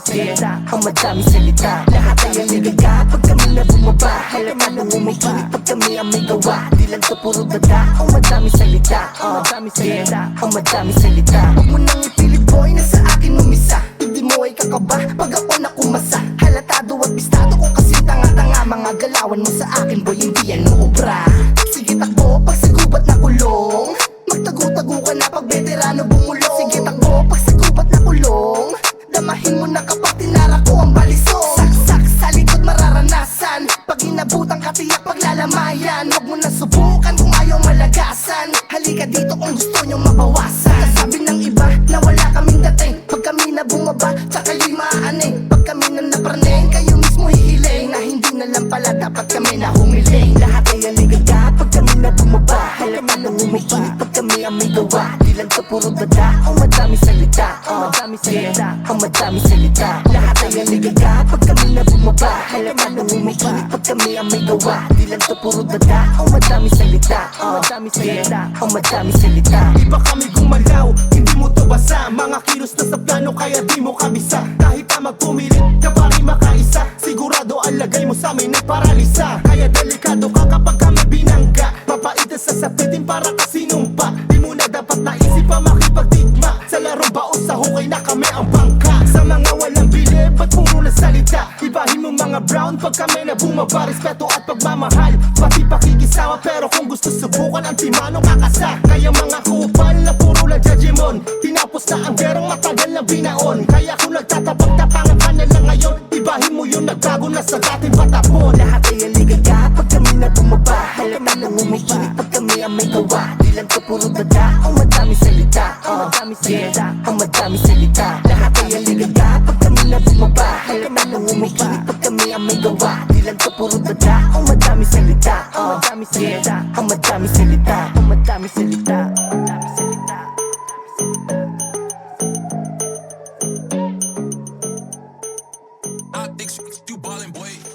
salita, ang madami salita. Lahat ay naligaga pag kami na bumaba. Halata na umikinig pag kami ang may gawa. Di lang to puro daga, ang madami salita, ang madami salita, ang madami salita. Huwag mo nang ipilit boy na sa akin umisa. Hindi mo ay kakaba pag ako na kumasa. Halatado at bistado ko kasi tanga-tanga. Mga galawan mo sa akin boy, hindi yan uubra. Sige takbo pag sa gubat na kulong. Magtago-tago ka na pag veterano bumulong. Sige takbo pag sa gubat na kulong. Damahin mo na kapag tinara ko ang balisong. Saksak sa likod mararanasan. Pag inabutan ka tiyak paglalamayan. Huwag mo na subukan kung ayaw malagasan. Halika dito kung gusto nyong mabawasan. Sabi ng iba na wala kaming dating. Pag kami na bumaba, tsaka limaaning. Pag kami na napraning, kayo mismo hihiling. Na hindi na lang pala dapat kami na humiling. Lahat ay naligaga pag kami na bumaba. Halata na umikinig pag kami ang may gawa. Di lang to puro daga, ang madami salita, ang madami salita, ang madami salita. Lahat ay naligaga pag kami na bumaba. Halata na umikinig pag kami ang may gawa. Di lang to puro daga, ang madami salita, ang madami salita, ang madami salita. Iba kami gumalaw, hindi mo to basa. Mga kilos na sa plano kaya di mo kabisa. Kahit na magpumilit ka pa rin makaisa. Sigurado ang lagay mo sa amin ay paralisa. Kaya delikado ka kapag kami binangga. Papaitan sa sapitin para kasinumpa. Di mo na dapat naisip pa makipagtigma. Sa larong bao sa hukay na kami ang bangka. Sa mga walang bili, ba't puro na salita? Ibahin mo mga brown pag kami na bumaba. Respeto at pagmamahal, pati pakikisama. Pero kung gusto subukan ang timano kakasa. Kaya mga kupal na puro lang judgemon. Tinapos na ang gerang matagal na binaon. Kaya kung nagtatapag-tapangan ka na lang ngayon, ibahin mo yung nagbago na sa dating patapon. Lahat ay naligaga pag kami na bumaba. Halata na umikinig pag kami ang may gawa. Di lang to puro daga, ang madami salita, ang madami salita, ang madami salita. Lahat ay naligaga pag kami na bumaba. Halata na umikinig pag kami ang may gawa. Di lang to puro daga, ang madami salita, ang madami salita, ang madami salita, ang madami salita, ang madami salita. I think you ballin', boy.